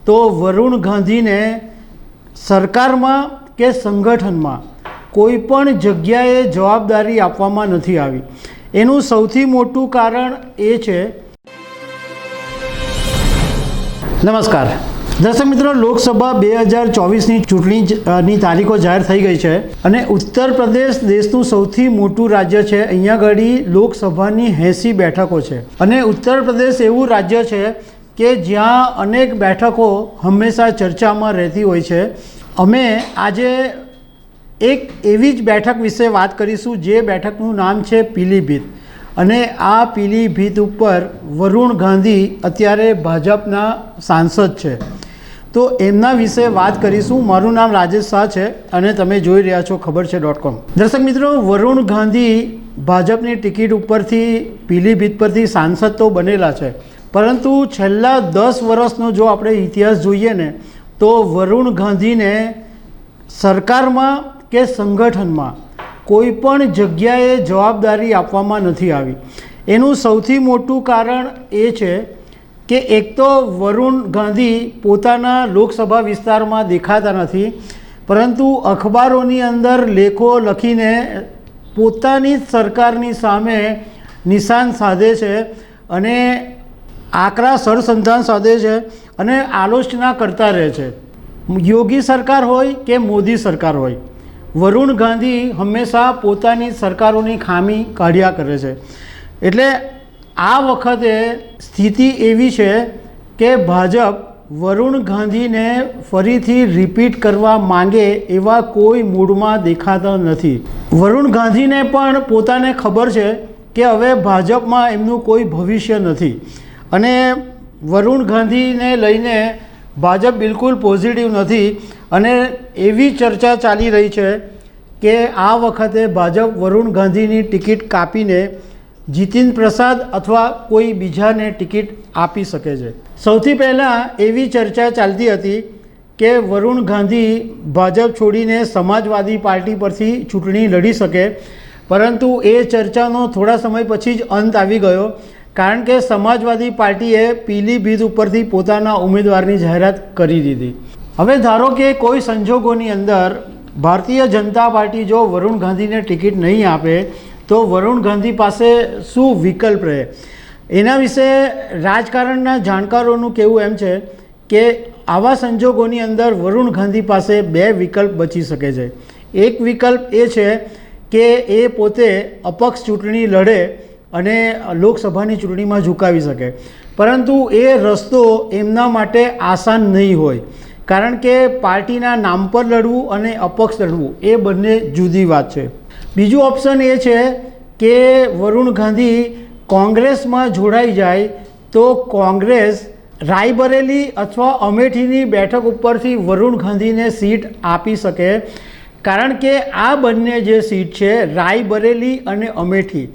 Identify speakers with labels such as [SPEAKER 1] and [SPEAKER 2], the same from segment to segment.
[SPEAKER 1] તો વરુણ ગાંધીને સરકારમાં કે સંગઠનમાં કોઈ પણ જગ્યાએ જવાબદારી આપવામાં નથી આવી. એનું સૌથી મોટું કારણ એ છે. નમસ્કાર દર્શક મિત્રો, લોકસભા 2024ની ચૂંટણીની તારીખો જાહેર થઈ ગઈ છે અને ઉત્તર પ્રદેશ દેશનું સૌથી મોટું રાજ્ય છે. અહીંયા આગળ લોકસભાની 80 બેઠકો છે અને ઉત્તર પ્રદેશ એવું રાજ્ય છે કે જ્યાં અનેક બેઠકો હંમેશા ચર્ચામાં રહેતી હોય છે. અમે આજે એક એવી જ બેઠક વિશે વાત કરીશું જે બેઠકનું નામ છે પીલીભીત. અને આ પીલીભીત ઉપર વરુણ ગાંધી અત્યારે ભાજપના સાંસદ છે, તો એમના વિશે વાત કરીશું. મારું નામ રાજેશ શાહ છે અને તમે જોઈ રહ્યા છો ખબરછે.com. દર્શક મિત્રો, વરુણ ગાંધી ભાજપની ટિકિટ ઉપરથી પીલીભીત પરથી સાંસદ તો બનેલા છે, પરંતુ છેલ્લા 10 વર્ષનો જો આપણે ઇતિહાસ જોઈએ ને તો વરુણ ગાંધીને સરકારમાં કે સંગઠનમાં કોઈ પણ જગ્યાએ જવાબદારી આપવામાં નથી આવી. એનું સૌથી મોટું કારણ એ છે કે એક તો વરુણ ગાંધી પોતાના લોકસભા વિસ્તારમાં દેખાતા નથી, પરંતુ અખબારોની અંદર લેખો લખીને પોતાની સરકારની સામે નિશાન સાધે છે અને આકરા સરસંધાન સાધે છે અને આલોચના કરતા રહે છે. યોગી સરકાર હોય કે મોદી સરકાર હોય, વરુણ ગાંધી હંમેશા પોતાની સરકારોની ખામી કાઢ્યા કરે છે. એટલે આ વખતે સ્થિતિ એવી છે કે ભાજપ વરુણ ગાંધીને ફરીથી રિપીટ કરવા માંગે એવા કોઈ મૂડમાં દેખાતા નથી. વરુણ ગાંધીને પણ પોતાને ખબર છે કે હવે ભાજપમાં એમનું કોઈ ભવિષ્ય નથી અને વરુણ ગાંધીને લઈને ભાજપ બિલકુલ પોઝિટિવ નથી અને એવી ચર્ચા ચાલી રહી છે કે આ વખતે ભાજપ વરુણ ગાંધીની ટિકિટ કાપીને જીતિન પ્રસાદ અથવા કોઈ બીજાને ટિકિટ આપી શકે છે. સૌથી પહેલાં એવી ચર્ચા ચાલતી હતી કે વરુણ ગાંધી ભાજપ છોડીને સમાજવાદી પાર્ટી પરથી ચૂંટણી લડી શકે, પરંતુ એ ચર્ચાનો થોડા સમય પછી જ અંત આવી ગયો, કારણ કે સમાજવાદી પાર્ટીએ પીલીભીત ઉપરથી પોતાના ઉમેદવારની જાહેરાત કરી દીધી. હવે ધારો કે કોઈ સંજોગોની અંદર ભારતીય જનતા પાર્ટી જો વરુણ ગાંધીને ટિકિટ નહીં આપે તો વરુણ ગાંધી પાસે શું વિકલ્પ રહે? એના વિશે રાજકારણના જાણકારોનું કહેવું એમ છે કે આવા સંજોગોની અંદર વરુણ ગાંધી પાસે 2 વિકલ્પ બચી શકે છે. એક વિકલ્પ એ છે કે એ પોતે અપક્ષ ચૂંટણી લડે અને લોકસભાની ચૂંટણીમાં ઝુકાવી શકે, પરંતુ એ રસ્તો એમના માટે આસાન નહીં હોય, કારણ કે પાર્ટીના નામ પર લડવું અને અપક્ષ લડવું એ બંને જુદી વાત છે. બીજું ઓપ્શન એ છે કે વરુણ ગાંધી કોંગ્રેસમાં જોડાઈ જાય તો કોંગ્રેસ રાયબરેલી અથવા અમેઠીની બેઠક ઉપરથી વરુણ ગાંધીને સીટ આપી શકે, કારણ કે આ બંને જે સીટ છે રાયબરેલી અને અમેઠી,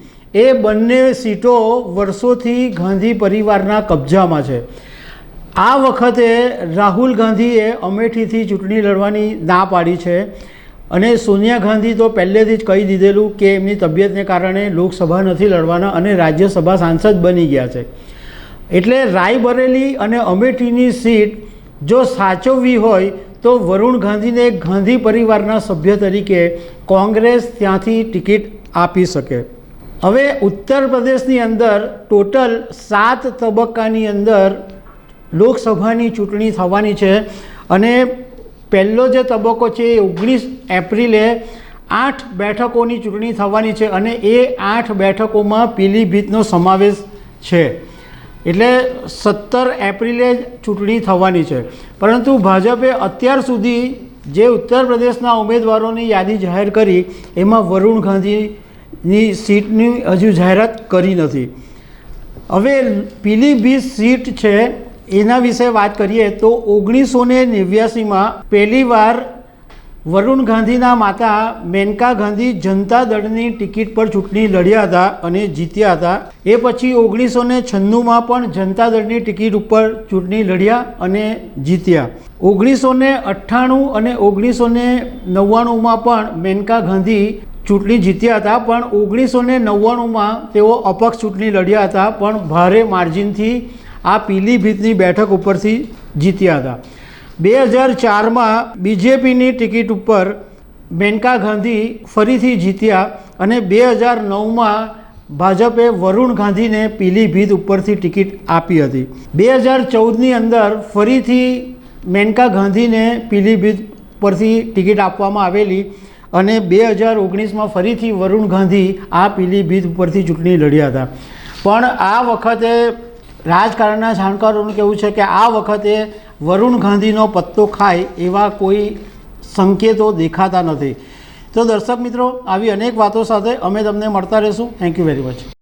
[SPEAKER 1] એ બંને સીટો વર્ષોથી ગાંધી પરિવારના કબજામાં છે. આ વખતે રાહુલ ગાંધીએ અમેઠીથી ચૂંટણી લડવાની ના પાડી છે અને સોનિયા ગાંધી તો પહેલેથી જ કહી દીધેલું કે એમની તબિયતને કારણે લોકસભા નથી લડવાના અને રાજ્યસભા સાંસદ બની ગયા છે. એટલે રાયબરેલી અને અમેઠીની સીટ જો સાચવવી હોય તો વરુણ ગાંધીને ગાંધી પરિવારના સભ્ય તરીકે કોંગ્રેસ ત્યાંથી ટિકિટ આપી શકે. હવે ઉત્તર પ્રદેશની અંદર ટોટલ 7 તબક્કાની અંદર લોકસભાની ચૂંટણી થવાની છે અને પહેલો જે તબક્કો છે એ 19 એપ્રિલે 8 બેઠકોની ચૂંટણી થવાની છે અને એ 8 બેઠકોમાં પીલીભીતનો સમાવેશ છે. એટલે 17 એપ્રિલે ચૂંટણી થવાની છે, પરંતુ ભાજપે અત્યાર સુધી જે ઉત્તર પ્રદેશના ઉમેદવારોની યાદી જાહેર કરી એમાં વરુણ ગાંધીની સીટની હજુ જાહેરાત કરી નથી. હવે પીલીભીત સીટ છે એના વિશે વાત કરીએ તો 1989માં પહેલીવાર વરુણ ગાંધીના માતા મેનકા ગાંધી જનતા દળની ટિકિટ પર ચૂંટણી લડ્યા હતા અને જીત્યા હતા. એ પછી 1996માં પણ જનતા દળની ટિકિટ ઉપર ચૂંટણી લડ્યા અને જીત્યા. 1998 અને 1999માં પણ મેનકા ગાંધી ચૂંટણી જીત્યા હતા, પણ 1999માં તેઓ અપક્ષ ચૂંટણી લડ્યા હતા, પણ ભારે માર્જિનથી આ પીલીભીતની બેઠક ઉપરથી જીત્યા હતા. 2004માં બીજેપીની ટિકિટ ઉપર મેનકા ગાંધી ફરીથી જીત્યા અને 2009માં ભાજપે વરુણ ગાંધીને પીલીભીત ઉપરથી ટિકિટ આપી હતી. 2014ની અંદર ફરીથી મેનકા ગાંધીને પીલીભીત પરથી ટિકિટ આપવામાં આવેલી અને 2019માં ફરીથી વરુણ ગાંધી આ પીલીભીત ઉપરથી ચૂંટણી લડ્યા હતા. પણ આ વખતે રાજકારણના જાણકારોનું કહેવું છે કે આ વખતે વરુણ ગાંધીનો પત્તો ખાય એવા કોઈ સંકેતો દેખાતા નથી. તો દર્શક મિત્રો, આવી અનેક વાતો સાથે અમે તમને મળતા રહીશું. Thank you very much.